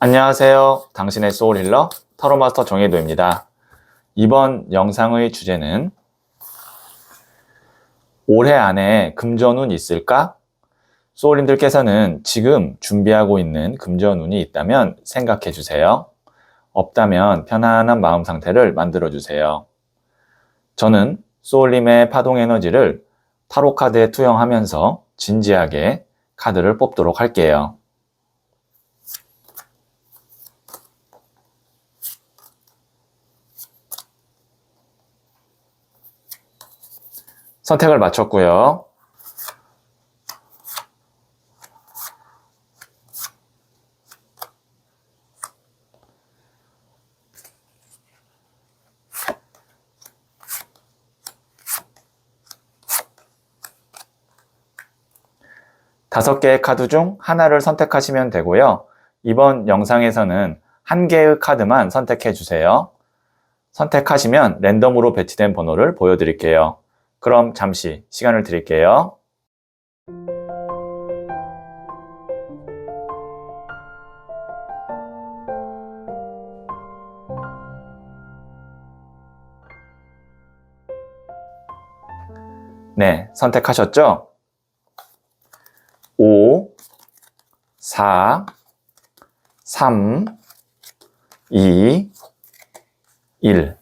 안녕하세요. 당신의 소울힐러 타로마스터 정혜도입니다. 이번 영상의 주제는 올해 안에 금전운 있을까? 소울님들께서는 지금 준비하고 있는 금전운이 있다면 생각해 주세요. 없다면 편안한 마음 상태를 만들어 주세요. 저는 소울님의 파동 에너지를 타로 카드에 투영하면서 진지하게 카드를 뽑도록 할게요. 선택을 마쳤고요. 다섯 개의 카드 중 하나를 선택하시면 되고요. 이번 영상에서는 한 개의 카드만 선택해 주세요. 선택하시면 랜덤으로 배치된 번호를 보여드릴게요. 그럼 잠시 시간을 드릴게요. 네, 선택하셨죠? 5, 4, 3, 2, 1.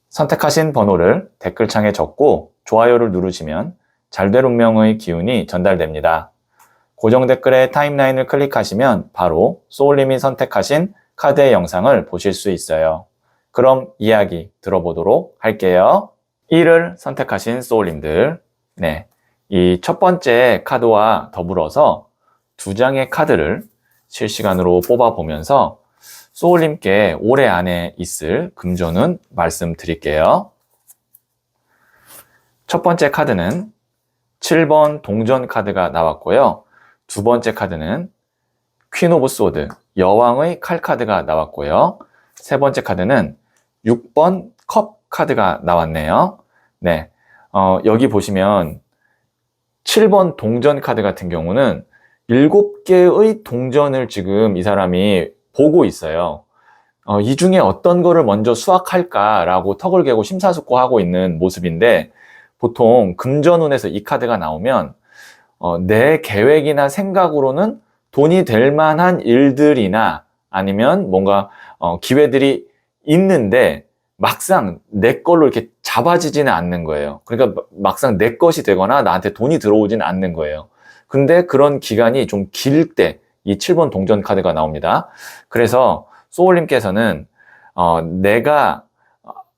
선택하신 번호를 댓글창에 적고 좋아요를 누르시면 잘될 운명의 기운이 전달됩니다. 고정 댓글의 타임라인을 클릭하시면 바로 소울님이 선택하신 카드의 영상을 보실 수 있어요. 그럼 이야기 들어보도록 할게요. 1을 선택하신 소울님들, 네, 이 첫 번째 카드와 더불어서 두 장의 카드를 실시간으로 뽑아보면서 소울님께 올해 안에 있을 금전운 말씀드릴게요. 첫 번째 카드는 7번 동전 카드가 나왔고요. 두 번째 카드는 퀸 오브 소드, 여왕의 칼 카드가 나왔고요. 세 번째 카드는 6번 컵 카드가 나왔네요. 네, 여기 보시면 7번 동전 카드 같은 경우는 7개의 동전을 지금 이 사람이 보고 있어요. 이 중에 어떤 거를 먼저 수확할까라고 턱을 개고 심사숙고하고 있는 모습인데, 보통 금전운에서 이 카드가 나오면 내 계획이나 생각으로는 돈이 될 만한 일들이나 아니면 뭔가 기회들이 있는데 막상 내 걸로 이렇게 잡아지지는 않는 거예요. 그러니까 막상 내 것이 되거나 나한테 돈이 들어오지는 않는 거예요. 근데 그런 기간이 좀 길 때 이 7번 동전 카드가 나옵니다. 그래서 소울님께서는 내가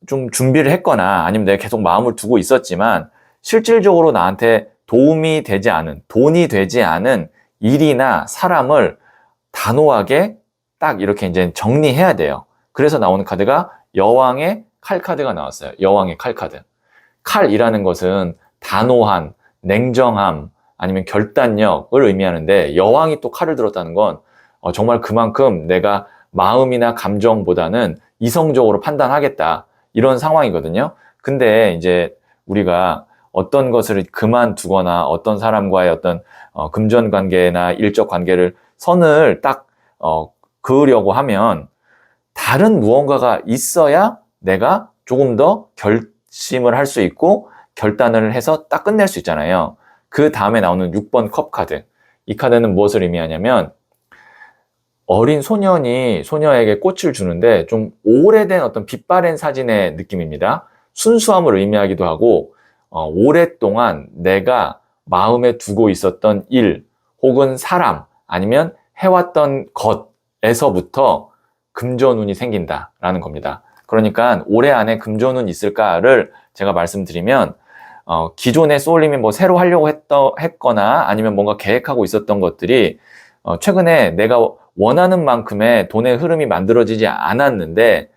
좀 준비를 했거나 아니면 내가 계속 마음을 두고 있었지만 실질적으로 나한테 도움이 되지 않은, 돈이 되지 않은 일이나 사람을 단호하게 딱 이렇게 이제 정리해야 돼요. 그래서 나오는 카드가 여왕의 칼 카드가 나왔어요. 여왕의 칼 카드. 칼이라는 것은 단호한, 냉정함, 아니면 결단력을 의미하는데, 여왕이 또 칼을 들었다는 건 정말 그만큼 내가 마음이나 감정보다는 이성적으로 판단하겠다, 이런 상황이거든요. 근데 이제 우리가 어떤 것을 그만두거나 어떤 사람과의 어떤 금전 관계나 일적 관계를 선을 딱 그으려고 하면 다른 무언가가 있어야 내가 조금 더 결심을 할 수 있고 결단을 해서 딱 끝낼 수 있잖아요. 그 다음에 나오는 6번 컵 카드. 이 카드는 무엇을 의미하냐면, 어린 소년이 소녀에게 꽃을 주는데 좀 오래된 어떤 빛바랜 사진의 느낌입니다. 순수함을 의미하기도 하고, 오랫동안 내가 마음에 두고 있었던 일 혹은 사람 아니면 해왔던 것에서부터 금전운이 생긴다라는 겁니다. 그러니까 올해 안에 금전운 있을까를 제가 말씀드리면, 기존에 소울님이 뭐 새로 하려고 했거나 아니면 뭔가 계획하고 있었던 것들이 최근에 내가 원하는 만큼의 돈의 흐름이 만들어지지 않았는데,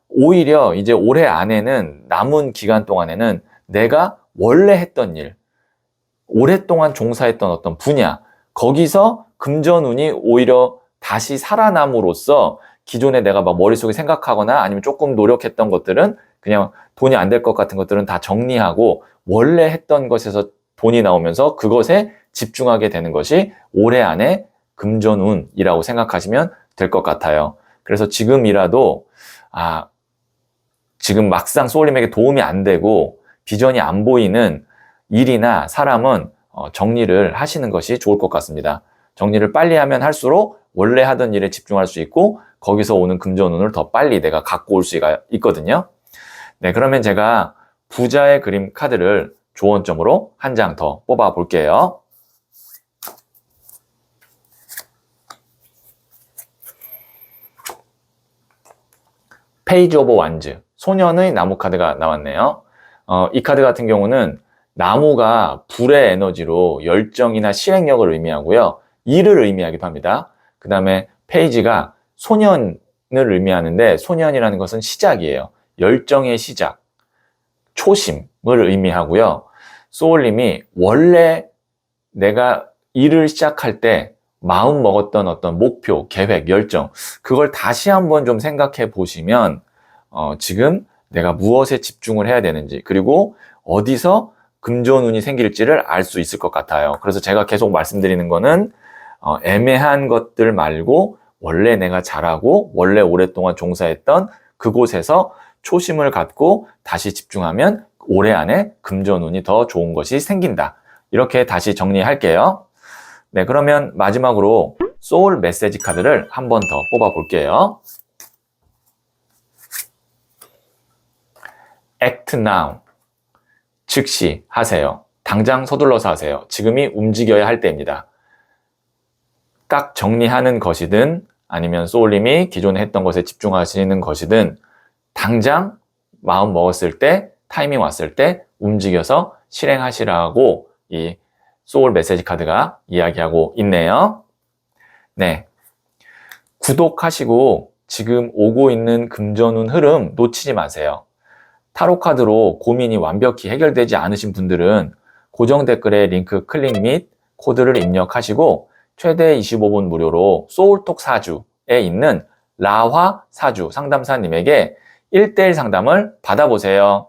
오히려 이제 올해 안에는, 남은 기간 동안에는 내가 원래 했던 일, 오랫동안 종사했던 어떤 분야, 거기서 금전운이 오히려 다시 살아남으로써 기존에 내가 막 머릿속에 생각하거나 아니면 조금 노력했던 것들은 그냥 돈이 안 될 것 같은 것들은 다 정리하고 원래 했던 것에서 돈이 나오면서 그것에 집중하게 되는 것이 올해 안에 금전운이라고 생각하시면 될 것 같아요. 그래서 지금이라도 지금 막상 소울님에게 도움이 안 되고 비전이 안 보이는 일이나 사람은 정리를 하시는 것이 좋을 것 같습니다. 정리를 빨리 하면 할수록 원래 하던 일에 집중할 수 있고 거기서 오는 금전운을 더 빨리 내가 갖고 올 수가 있거든요. 네, 그러면 제가 부자의 그림 카드를 조언점으로 한 장 더 뽑아 볼게요. 페이지 오브 완즈, 소년의 나무 카드가 나왔네요. 이 카드 같은 경우는 나무가 불의 에너지로 열정이나 실행력을 의미하고요. 일을 의미하기도 합니다. 그 다음에 페이지가 소년을 의미하는데 소년이라는 것은 시작이에요. 열정의 시작, 초심을 의미하고요. 소울님이 원래 내가 일을 시작할 때 마음 먹었던 어떤 목표, 계획, 열정, 그걸 다시 한번 좀 생각해 보시면 지금 내가 무엇에 집중을 해야 되는지, 그리고 어디서 금전운이 생길지를 알 수 있을 것 같아요. 그래서 제가 계속 말씀드리는 거는 애매한 것들 말고 원래 내가 잘하고 원래 오랫동안 종사했던 그곳에서 초심을 갖고 다시 집중하면 올해 안에 금전운이 더 좋은 것이 생긴다. 이렇게 다시 정리할게요. 네, 그러면 마지막으로 소울 메시지 카드를 한 번 더 뽑아 볼게요. Act now. 즉시 하세요. 당장 서둘러서 하세요. 지금이 움직여야 할 때입니다. 딱 정리하는 것이든 아니면 소울님이 기존에 했던 것에 집중하시는 것이든 당장 마음 먹었을 때, 타이밍 왔을 때 움직여서 실행하시라고 이 소울 메시지 카드가 이야기하고 있네요. 네, 구독하시고 지금 오고 있는 금전운 흐름 놓치지 마세요. 타로 카드로 고민이 완벽히 해결되지 않으신 분들은 고정 댓글에 링크 클릭 및 코드를 입력하시고 최대 25분 무료로 소울톡 사주에 있는 라화 사주 상담사님에게 1대1 상담을 받아보세요.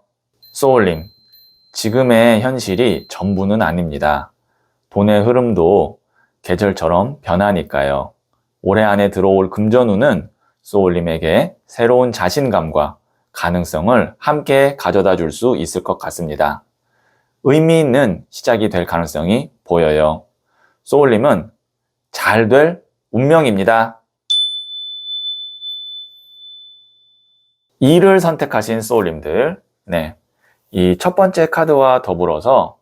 소울님, 지금의 현실이 전부는 아닙니다. 돈의 흐름도 계절처럼 변하니까요. 올해 안에 들어올 금전운은 소울님에게 새로운 자신감과 가능성을 함께 가져다 줄 수 있을 것 같습니다. 의미 있는 시작이 될 가능성이 보여요. 소울님은 잘 될 운명입니다. 일을 선택하신 소울님들, 네, 이 첫 번째 카드와 더불어서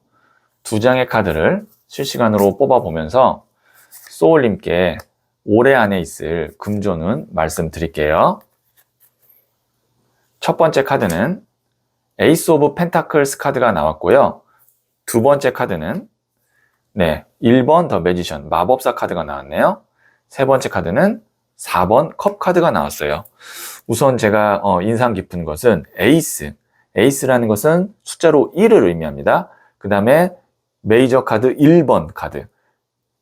두 장의 카드를 실시간으로 뽑아보면서 소울님께 올해 안에 있을 금전운 말씀드릴게요. 첫 번째 카드는 에이스 오브 펜타클스 카드가 나왔고요. 두 번째 카드는 1번 더 매지션 마법사 카드가 나왔네요. 세 번째 카드는 4번 컵 카드가 나왔어요. 우선 제가 인상 깊은 것은 에이스라는 것은 숫자로 1을 의미합니다. 그 다음에 메이저 카드 1번 카드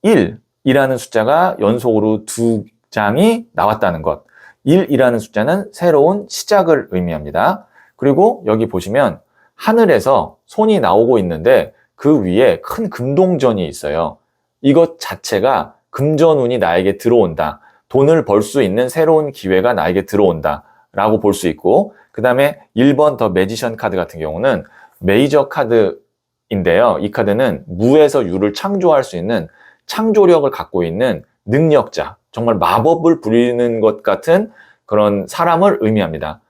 1이라는 숫자가 연속으로 두 장이 나왔다는 것, 1이라는 숫자는 새로운 시작을 의미합니다. 그리고 여기 보시면 하늘에서 손이 나오고 있는데 그 위에 큰 금동전이 있어요. 이것 자체가 금전운이 나에게 들어온다, 돈을 벌 수 있는 새로운 기회가 나에게 들어온다 라고 볼 수 있고, 그 다음에 1번 더 매지션 카드 같은 경우는 메이저 카드인데요. 이 카드는 무에서 유를 창조할 수 있는 창조력을 갖고 있는 능력자, 정말 마법을 부리는 것 같은 그런 사람을 의미합니다.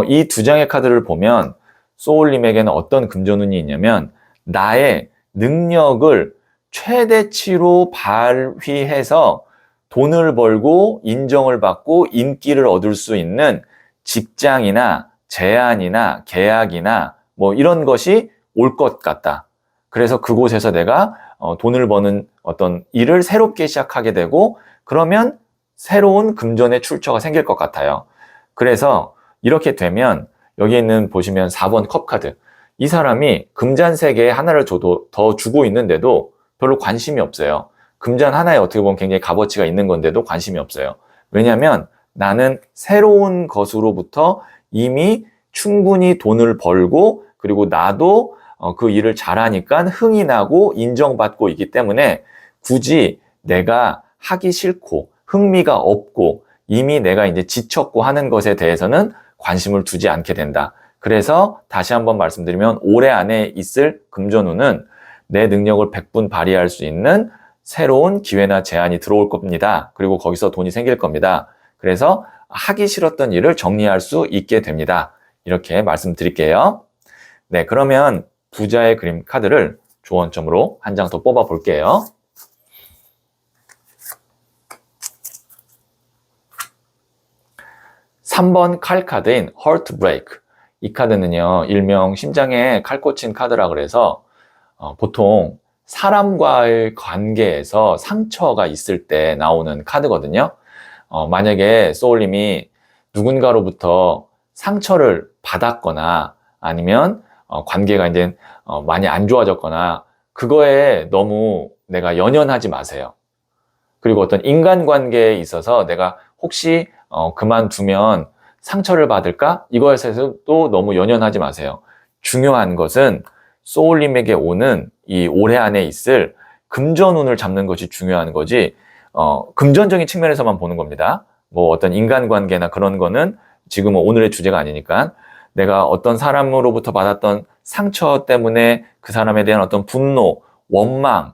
이 두 장의 카드를 보면 소울님에게는 어떤 금전운이 있냐면 나의 능력을 최대치로 발휘해서 돈을 벌고 인정을 받고 인기를 얻을 수 있는 직장이나 제안이나 계약이나 뭐 이런 것이 올 것 같다. 그래서 그곳에서 내가 돈을 버는 어떤 일을 새롭게 시작하게 되고 그러면 새로운 금전의 출처가 생길 것 같아요. 그래서 이렇게 되면 여기 있는 보시면 4번 컵 카드, 이 사람이 금잔 3개 하나를 줘도 더 주고 있는데도 별로 관심이 없어요. 금잔 하나에 어떻게 보면 굉장히 값어치가 있는 건데도 관심이 없어요. 왜냐하면 나는 새로운 것으로부터 이미 충분히 돈을 벌고 그리고 나도 그 일을 잘하니까 흥이 나고 인정받고 있기 때문에 굳이 내가 하기 싫고 흥미가 없고 이미 내가 이제 지쳤고 하는 것에 대해서는 관심을 두지 않게 된다. 그래서 다시 한번 말씀드리면 올해 안에 있을 금전운은 내 능력을 100분 발휘할 수 있는 새로운 기회나 제안이 들어올 겁니다. 그리고 거기서 돈이 생길 겁니다. 그래서 하기 싫었던 일을 정리할 수 있게 됩니다. 이렇게 말씀드릴게요. 네, 그러면 부자의 그림 카드를 조언점으로 한 장 더 뽑아 볼게요. 3번 칼 카드인 Heartbreak. 이 카드는요, 일명 심장에 칼 꽂힌 카드라 그래서 보통 사람과의 관계에서 상처가 있을 때 나오는 카드거든요. 만약에 소울님이 누군가로부터 상처를 받았거나 아니면 관계가 이제 많이 안 좋아졌거나 그거에 너무 내가 연연하지 마세요. 그리고 어떤 인간관계에 있어서 내가 혹시 그만두면 상처를 받을까? 이거에서도 너무 연연하지 마세요. 중요한 것은 소울님에게 오는 이 올해 안에 있을 금전운을 잡는 것이 중요한 거지 금전적인 측면에서만 보는 겁니다. 뭐 어떤 인간관계나 그런 거는 지금은 오늘의 주제가 아니니까 내가 어떤 사람으로부터 받았던 상처 때문에 그 사람에 대한 어떤 분노, 원망,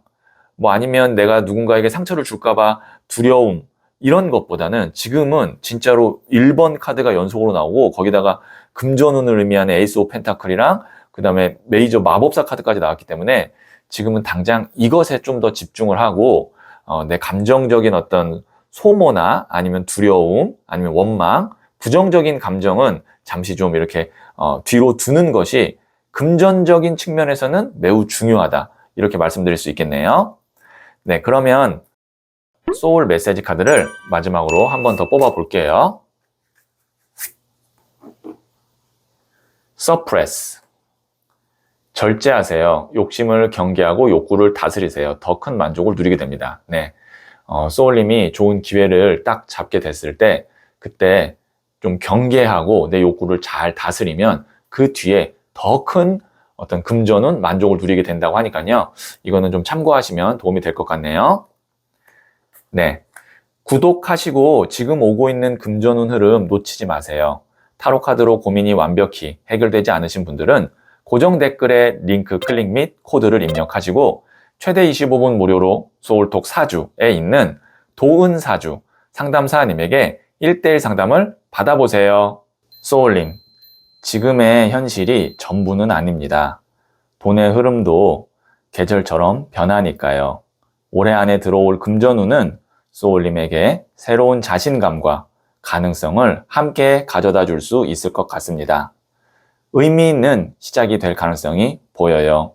뭐 아니면 내가 누군가에게 상처를 줄까봐 두려움, 이런 것보다는 지금은 진짜로 1번 카드가 연속으로 나오고 거기다가 금전운을 의미하는 에이스 오브 펜타클이랑 그 다음에 메이저 마법사 카드까지 나왔기 때문에 지금은 당장 이것에 좀 더 집중을 하고 내 감정적인 어떤 소모나 아니면 두려움 아니면 원망, 부정적인 감정은 잠시 좀 이렇게 뒤로 두는 것이 금전적인 측면에서는 매우 중요하다. 이렇게 말씀드릴 수 있겠네요. 네, 그러면 소울 메시지 카드를 마지막으로 한 번 더 뽑아 볼게요. Suppress. 절제하세요. 욕심을 경계하고 욕구를 다스리세요. 더 큰 만족을 누리게 됩니다. 네. 소울님이 좋은 기회를 딱 잡게 됐을 때 그때 좀 경계하고 내 욕구를 잘 다스리면 그 뒤에 더 큰 어떤 금전운 만족을 누리게 된다고 하니까요. 이거는 좀 참고하시면 도움이 될 것 같네요. 네. 구독하시고 지금 오고 있는 금전운 흐름 놓치지 마세요. 타로카드로 고민이 완벽히 해결되지 않으신 분들은 고정 댓글에 링크 클릭 및 코드를 입력하시고 최대 25분 무료로 소울톡 사주에 있는 도은사주 상담사님에게 1:1 상담을 받아보세요. 소울님, 지금의 현실이 전부는 아닙니다. 돈의 흐름도 계절처럼 변하니까요. 올해 안에 들어올 금전운은 소울님에게 새로운 자신감과 가능성을 함께 가져다 줄 수 있을 것 같습니다. 의미 있는 시작이 될 가능성이 보여요.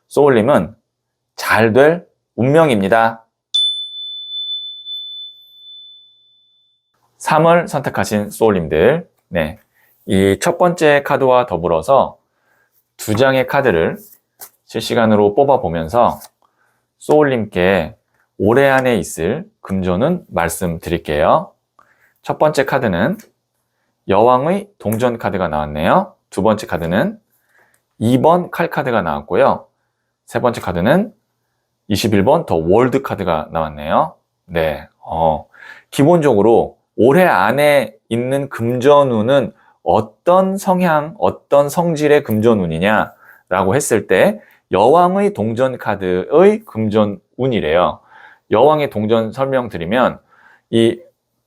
소울님은 잘 될 운명입니다. 3을 선택하신 소울님들, 네, 이 첫 번째 카드와 더불어서 2장의 카드를 실시간으로 뽑아보면서 소울님께 올해 안에 있을 금전운 말씀드릴게요. 첫 번째 카드는 여왕의 동전 카드가 나왔네요. 두 번째 카드는 2번 칼 카드가 나왔고요. 세 번째 카드는 21번 더 월드 카드가 나왔네요. 네, 기본적으로 올해 안에 있는 금전운은 어떤 성향, 어떤 성질의 금전운이냐라고 했을 때 여왕의 동전 카드의 금전운이래요. 여왕의 동전 설명드리면 이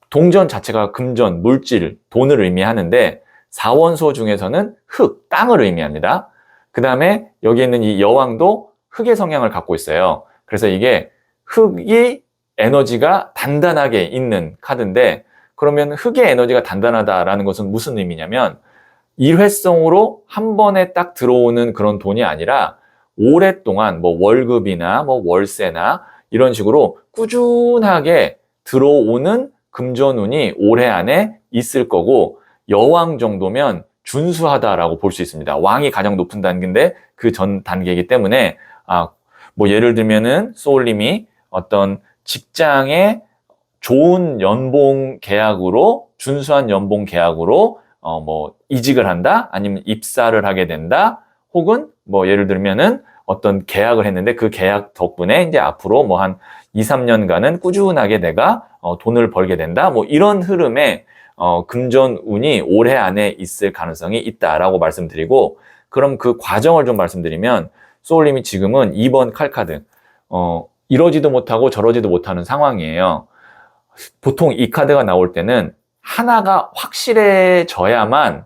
동전 자체가 금전, 물질, 돈을 의미하는데 4원소 중에서는 흙, 땅을 의미합니다. 그 다음에 여기 있는 이 여왕도 흙의 성향을 갖고 있어요. 그래서 이게 흙이 에너지가 단단하게 있는 카드인데 그러면 흙의 에너지가 단단하다라는 것은 무슨 의미냐면 일회성으로 한 번에 딱 들어오는 그런 돈이 아니라 오랫동안 뭐 월급이나 뭐 월세나 이런 식으로 꾸준하게 들어오는 금전운이 올해 안에 있을 거고 여왕 정도면 준수하다라고 볼 수 있습니다. 왕이 가장 높은 단계인데 그 전 단계이기 때문에 뭐 예를 들면은 소울님이 어떤 직장에 좋은 연봉 계약으로 준수한 연봉 계약으로 뭐 이직을 한다 아니면 입사를 하게 된다 혹은 뭐 예를 들면은 어떤 계약을 했는데 그 계약 덕분에 이제 앞으로 뭐 한 2, 3년간은 꾸준하게 내가 돈을 벌게 된다. 뭐 이런 흐름의 금전운이 올해 안에 있을 가능성이 있다라고 말씀드리고, 그럼 그 과정을 좀 말씀드리면 소울님이 지금은 2번 칼카드 이러지도 못하고 저러지도 못하는 상황이에요. 보통 이 카드가 나올 때는 하나가 확실해져야만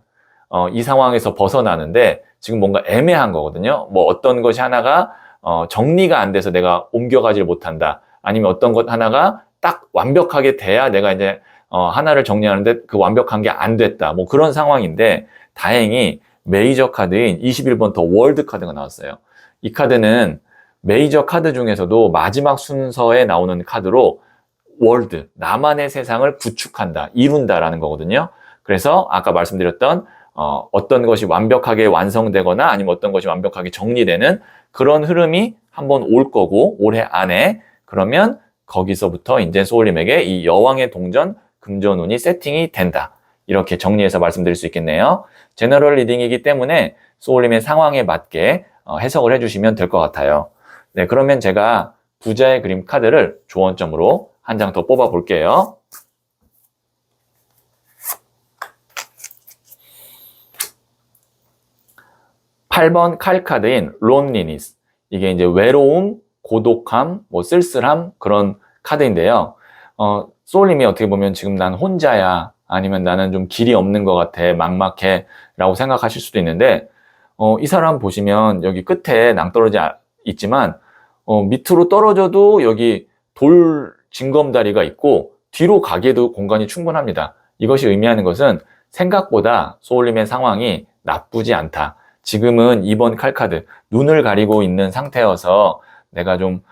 이 상황에서 벗어나는데 지금 뭔가 애매한 거거든요. 뭐 어떤 것이 하나가 정리가 안 돼서 내가 옮겨가지를 못한다. 아니면 어떤 것 하나가 딱 완벽하게 돼야 내가 이제 하나를 정리하는데 그 완벽한 게 안 됐다. 뭐 그런 상황인데 다행히 메이저 카드인 21번 더 월드 카드가 나왔어요. 이 카드는 메이저 카드 중에서도 마지막 순서에 나오는 카드로 월드, 나만의 세상을 구축한다, 이룬다라는 거거든요. 그래서 아까 말씀드렸던 어떤 것이 완벽하게 완성되거나 아니면 어떤 것이 완벽하게 정리되는 그런 흐름이 한번 올 거고 올해 안에, 그러면 거기서부터 이제 소울님에게 이 여왕의 동전, 금전운이 세팅이 된다. 이렇게 정리해서 말씀드릴 수 있겠네요. 제너럴 리딩이기 때문에 소울님의 상황에 맞게 해석을 해주시면 될 것 같아요. 네, 그러면 제가 부자의 그림 카드를 조언점으로 한 장 더 뽑아 볼게요. (8번) 칼 카드인 론리니스. 이게 이제 외로움, 고독함, 뭐 쓸쓸함 그런 카드인데요. 소울님이 어떻게 보면 지금 난 혼자야, 아니면 나는 좀 길이 없는 것 같아, 막막해 라고 생각하실 수도 있는데, 이 사람 보시면 여기 끝에 낭떠러지 있지만 밑으로 떨어져도 여기 돌 징검다리가 있고 뒤로 가기에도 공간이 충분합니다. 이것이 의미하는 것은 생각보다 소울님의 상황이 나쁘지 않다. 지금은 2번 칼카드, 눈을 가리고 있는 상태여서 내가 좀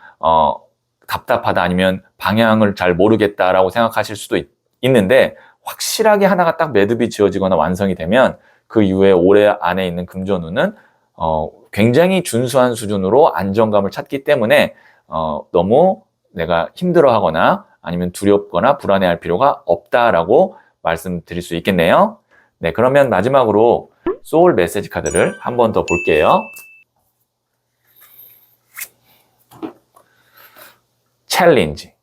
답답하다, 아니면 방향을 잘 모르겠다라고 생각하실 수도 있는데, 확실하게 하나가 딱 매듭이 지어지거나 완성이 되면 그 이후에 올해 안에 있는 금전운은 굉장히 준수한 수준으로 안정감을 찾기 때문에 너무 내가 힘들어하거나 아니면 두렵거나 불안해할 필요가 없다라고 말씀드릴 수 있겠네요. 네, 그러면 마지막으로 소울 메시지 카드를 한 번 더 볼게요. 챌린지.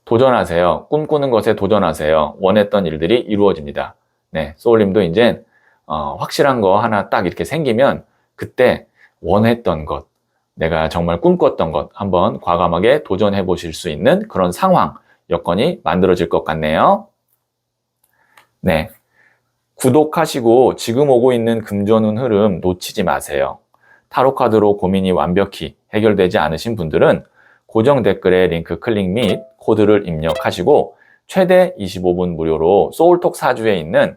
도전하세요. 꿈꾸는 것에 도전하세요. 원했던 일들이 이루어집니다. 네, 소울님도 이제 확실한 거 하나 딱 이렇게 생기면 그때 원했던 것, 내가 정말 꿈꿨던 것 한번 과감하게 도전해 보실 수 있는 그런 상황, 여건이 만들어질 것 같네요. 네, 구독하시고 지금 오고 있는 금전운 흐름 놓치지 마세요. 타로 카드로 고민이 완벽히 해결되지 않으신 분들은 고정 댓글에 링크 클릭 및 코드를 입력하시고 최대 25분 무료로 소울톡 사주에 있는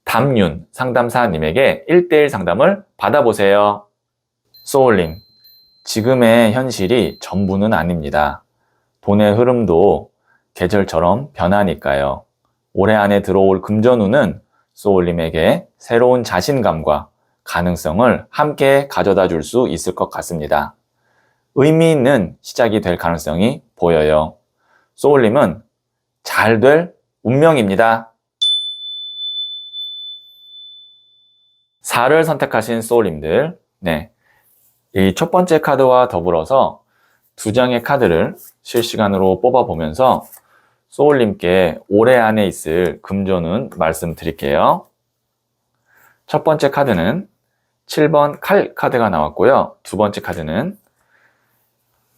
담윤 상담사님에게 1대1 상담을 받아보세요. 소울님, 지금의 현실이 전부는 아닙니다. 돈의 흐름도 계절처럼 변하니까요. 올해 안에 들어올 금전운은 소울님에게 새로운 자신감과 가능성을 함께 가져다 줄 수 있을 것 같습니다. 의미 있는 시작이 될 가능성이 보여요. 소울님은 잘 될 운명입니다. 4를 선택하신 소울님들, 네, 이 첫 번째 카드와 더불어서 두 장의 카드를 실시간으로 뽑아보면서 소울님께 올해 안에 있을 금전운 말씀드릴게요. 첫 번째 카드는 7번 칼 카드가 나왔고요. 두 번째 카드는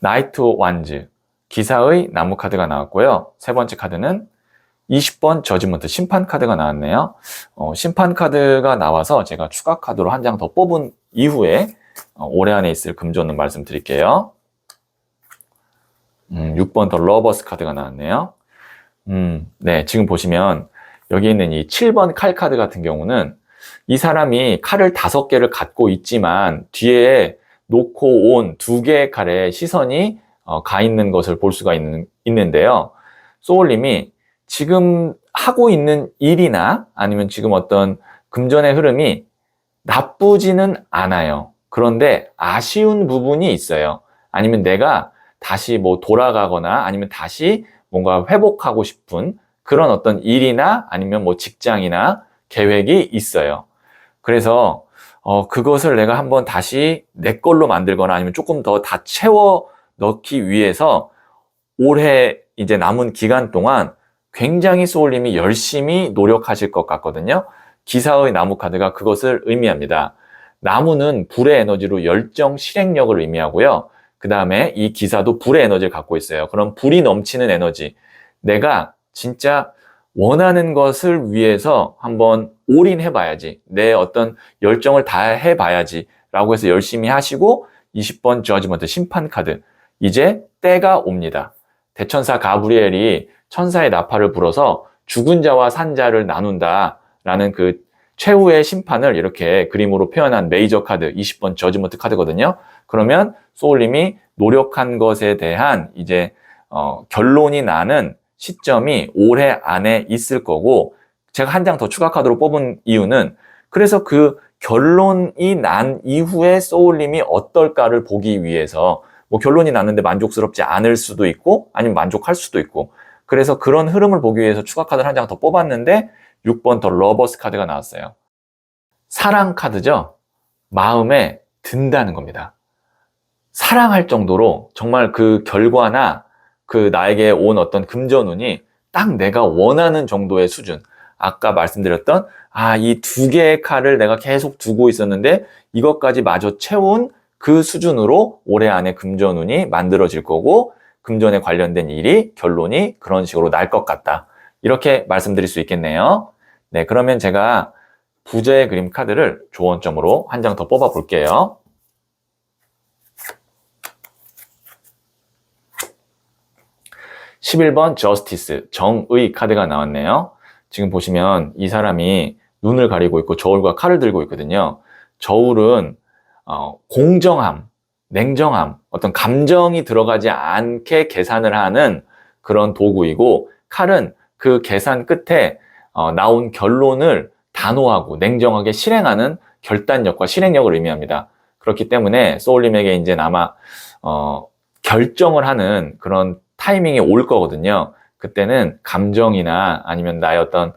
나이트 완즈, 기사의 나무 카드가 나왔고요. 세 번째 카드는 20번 저지먼트, 심판 카드가 나왔네요. 심판 카드가 나와서 제가 추가 카드로 한 장 더 뽑은 이후에 올해 안에 있을 금전운 말씀드릴게요. 6번 더 러버스 카드가 나왔네요. 네, 지금 보시면 여기 있는 이 7번 칼 카드 같은 경우는 이 사람이 칼을 5개를 갖고 있지만 뒤에 놓고 온 2개의 칼에 시선이 가 있는 것을 볼 수가 있는데요. 소울님이 지금 하고 있는 일이나 아니면 지금 어떤 금전의 흐름이 나쁘지는 않아요. 그런데 아쉬운 부분이 있어요. 아니면 내가 다시 뭐 돌아가거나 아니면 다시 뭔가 회복하고 싶은 그런 어떤 일이나 아니면 뭐 직장이나 계획이 있어요. 그래서 그것을 내가 한번 다시 내 걸로 만들거나 아니면 조금 더 다 채워 넣기 위해서 올해 이제 남은 기간 동안 굉장히 소울님이 열심히 노력하실 것 같거든요. 기사의 나무 카드가 그것을 의미합니다. 나무는 불의 에너지로 열정, 실행력을 의미하고요. 그 다음에 이 기사도 불의 에너지를 갖고 있어요. 그럼 불이 넘치는 에너지. 내가 진짜 원하는 것을 위해서 한번 올인해봐야지. 내 어떤 열정을 다해봐야지. 라고 해서 열심히 하시고 20번 저지먼트 심판 카드. 이제 때가 옵니다. 대천사 가브리엘이 천사의 나팔을 불어서 죽은 자와 산 자를 나눈다. 라는 그 최후의 심판을 이렇게 그림으로 표현한 메이저 카드 20번 저지먼트 카드거든요. 그러면 소울님이 노력한 것에 대한 이제 결론이 나는 시점이 올해 안에 있을 거고, 제가 한 장 더 추가 카드로 뽑은 이유는 그래서 그 결론이 난 이후에 소울님이 어떨까를 보기 위해서, 뭐 결론이 났는데 만족스럽지 않을 수도 있고 아니면 만족할 수도 있고, 그래서 그런 흐름을 보기 위해서 추가 카드를 한 장 더 뽑았는데 6번 더 러버스 카드가 나왔어요. 사랑 카드죠. 마음에 든다는 겁니다. 사랑할 정도로 정말 그 결과나 그 나에게 온 어떤 금전운이 딱 내가 원하는 정도의 수준. 아까 말씀드렸던 이 두 개의 칼을 내가 계속 두고 있었는데 이것까지 마저 채운 그 수준으로 올해 안에 금전운이 만들어질 거고, 금전에 관련된 일이 결론이 그런 식으로 날 것 같다. 이렇게 말씀드릴 수 있겠네요. 네, 그러면 제가 부자의 그림 카드를 조언점으로 한 장 더 뽑아 볼게요. 11번 저스티스, 정의 카드가 나왔네요. 지금 보시면 이 사람이 눈을 가리고 있고 저울과 칼을 들고 있거든요. 저울은 공정함, 냉정함, 어떤 감정이 들어가지 않게 계산을 하는 그런 도구이고, 칼은 그 계산 끝에 나온 결론을 단호하고 냉정하게 실행하는 결단력과 실행력을 의미합니다. 그렇기 때문에 소울님에게 이제 아마 결정을 하는 그런 타이밍이 올 거거든요. 그때는 감정이나 아니면 나의 어떤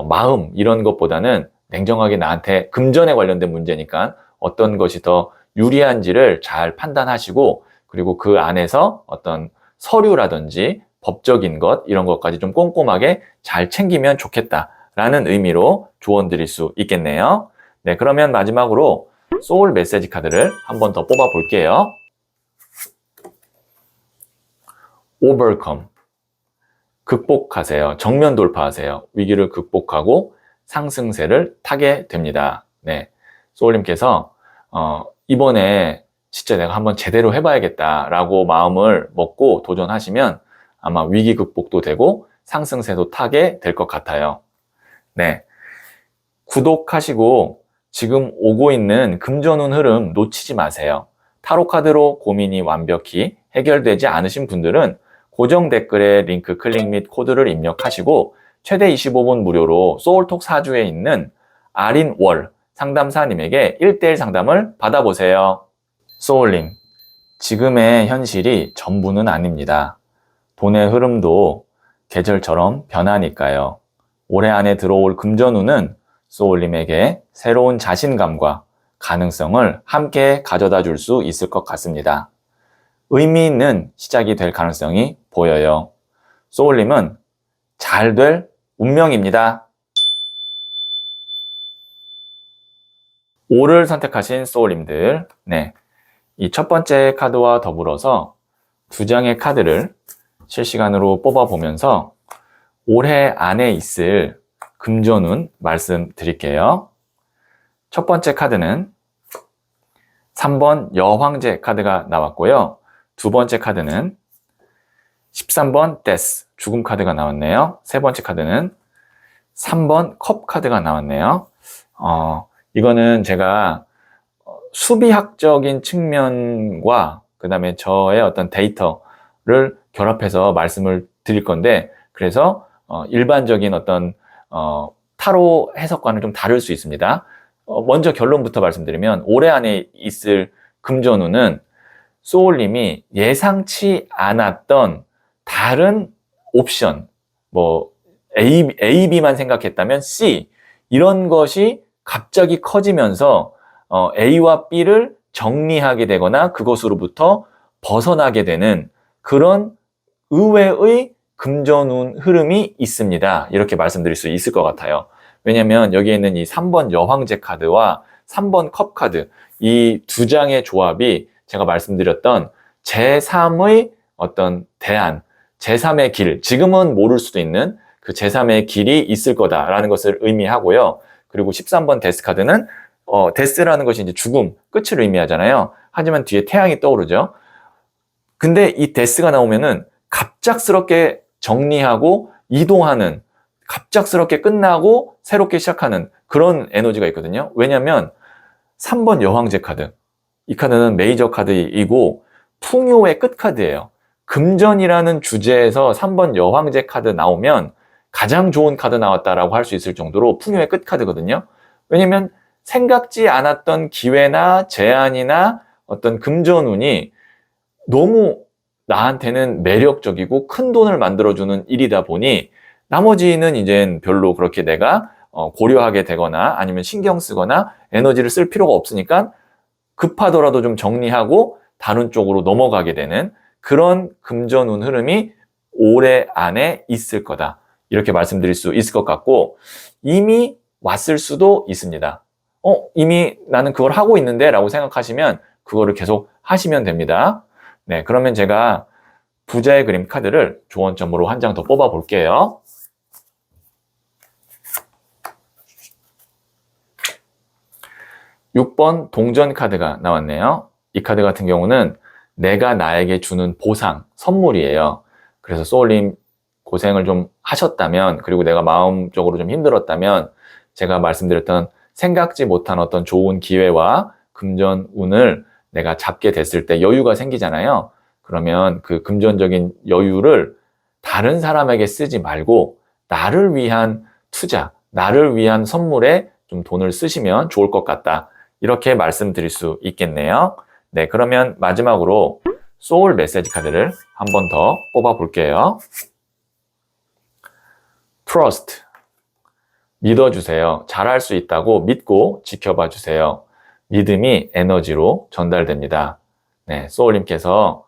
마음 이런 것보다는 냉정하게 나한테 금전에 관련된 문제니까 어떤 것이 더 유리한지를 잘 판단하시고, 그리고 그 안에서 어떤 서류라든지 법적인 것 이런 것까지 좀 꼼꼼하게 잘 챙기면 좋겠다라는 의미로 조언 드릴 수 있겠네요. 네, 그러면 마지막으로 소울 메시지 카드를 한 번 더 뽑아 볼게요. overcome, 극복하세요. 정면 돌파하세요. 위기를 극복하고 상승세를 타게 됩니다. 네, 소울님께서 이번에 진짜 내가 한번 제대로 해봐야겠다라고 마음을 먹고 도전하시면 아마 위기 극복도 되고 상승세도 타게 될 것 같아요. 네, 구독하시고 지금 오고 있는 금전운 흐름 놓치지 마세요. 타로 카드로 고민이 완벽히 해결되지 않으신 분들은 고정 댓글에 링크 클릭 및 코드를 입력하시고 최대 25분 무료로 소울톡 사주에 있는 아린월 상담사님에게 1:1 상담을 받아보세요. 소울님, 지금의 현실이 전부는 아닙니다. 돈의 흐름도 계절처럼 변하니까요. 올해 안에 들어올 금전운은 소울님에게 새로운 자신감과 가능성을 함께 가져다 줄 수 있을 것 같습니다. 의미 있는 시작이 될 가능성이 보여요. 소울님은 잘 될 운명입니다. 5를 선택하신 소울님들, 네, 이 첫 번째 카드와 더불어서 두 장의 카드를 실시간으로 뽑아보면서 올해 안에 있을 금전운 말씀드릴게요. 첫 번째 카드는 3번 여황제 카드가 나왔고요. 두 번째 카드는 13번 데스, 죽음 카드가 나왔네요. 세 번째 카드는 3번 컵 카드가 나왔네요. 이거는 제가 수비학적인 측면과 그 다음에 저의 어떤 데이터를 결합해서 말씀을 드릴 건데, 그래서 일반적인 어떤 타로 해석과는 좀 다를 수 있습니다. 먼저 결론부터 말씀드리면 올해 안에 있을 금전운은 소울님이 예상치 않았던 다른 옵션, 뭐 A, B만 생각했다면 C, 이런 것이 갑자기 커지면서 A와 B를 정리하게 되거나 그것으로부터 벗어나게 되는 그런 의외의 금전운 흐름이 있습니다. 이렇게 말씀드릴 수 있을 것 같아요. 왜냐면 여기에 있는 이 3번 여황제 카드와 3번 컵 카드, 이 두 장의 조합이 제가 말씀드렸던 제3의 어떤 대안, 제3의 길, 지금은 모를 수도 있는 그 제3의 길이 있을 거다라는 것을 의미하고요. 그리고 13번 데스 카드는 데스라는 것이 이제 죽음, 끝을 의미하잖아요. 하지만 뒤에 태양이 떠오르죠. 근데 이 데스가 나오면은 갑작스럽게 정리하고 이동하는, 갑작스럽게 끝나고 새롭게 시작하는 그런 에너지가 있거든요. 왜냐면 3번 여황제 카드, 이 카드는 메이저 카드이고 풍요의 끝 카드예요. 금전이라는 주제에서 3번 여황제 카드 나오면 가장 좋은 카드 나왔다라고 할 수 있을 정도로 풍요의 끝 카드거든요. 왜냐면 생각지 않았던 기회나 제안이나 어떤 금전운이 너무 나한테는 매력적이고 큰 돈을 만들어주는 일이다 보니 나머지는 이젠 별로 그렇게 내가 고려하게 되거나 아니면 신경 쓰거나 에너지를 쓸 필요가 없으니까 급하더라도 좀 정리하고 다른 쪽으로 넘어가게 되는 그런 금전운 흐름이 올해 안에 있을 거다. 이렇게 말씀드릴 수 있을 것 같고, 이미 왔을 수도 있습니다. 이미 나는 그걸 하고 있는데 라고 생각하시면 그거를 계속 하시면 됩니다. 네, 그러면 제가 부자의 그림 카드를 조언점으로 한 장 더 뽑아 볼게요. (6번) 동전 카드가 나왔네요. 이 카드 같은 경우는 내가 나에게 주는 보상, 선물이에요. 그래서 소울님 고생을 좀 하셨다면, 그리고 내가 마음적으로 좀 힘들었다면 제가 말씀드렸던 생각지 못한 어떤 좋은 기회와 금전운을 내가 잡게 됐을 때 여유가 생기잖아요. 그러면 그 금전적인 여유를 다른 사람에게 쓰지 말고 나를 위한 투자, 나를 위한 선물에 좀 돈을 쓰시면 좋을 것 같다. 이렇게 말씀드릴 수 있겠네요. 네, 그러면 마지막으로 소울 메시지 카드를 한 번 더 뽑아 볼게요. Trust. 믿어주세요. 잘할 수 있다고 믿고 지켜봐 주세요. 믿음이 에너지로 전달됩니다. 네, 소울님께서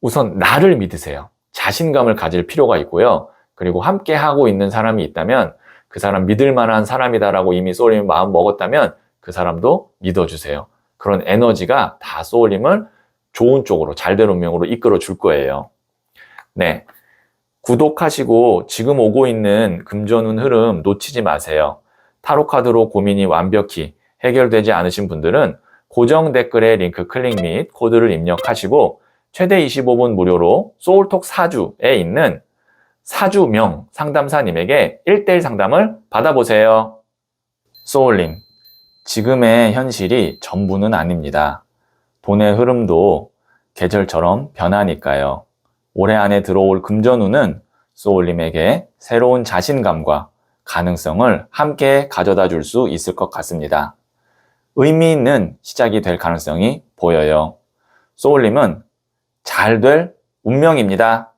우선 나를 믿으세요. 자신감을 가질 필요가 있고요. 그리고 함께 하고 있는 사람이 있다면 그 사람 믿을 만한 사람이다라고 이미 소울님이 마음 먹었다면 그 사람도 믿어주세요. 그런 에너지가 다 소울님을 좋은 쪽으로, 잘된 운명으로 이끌어 줄 거예요. 네, 구독하시고 지금 오고 있는 금전운 흐름 놓치지 마세요. 타로 카드로 고민이 완벽히 해결되지 않으신 분들은 고정 댓글에 링크 클릭 및 코드를 입력하시고 최대 25분 무료로 소울톡 사주에 있는 사주명 상담사님에게 1대1 상담을 받아보세요. 소울님, 지금의 현실이 전부는 아닙니다. 돈의 흐름도 계절처럼 변하니까요. 올해 안에 들어올 금전운은 소울님에게 새로운 자신감과 가능성을 함께 가져다 줄 수 있을 것 같습니다. 의미 있는 시작이 될 가능성이 보여요. 소울님은 잘 될 운명입니다.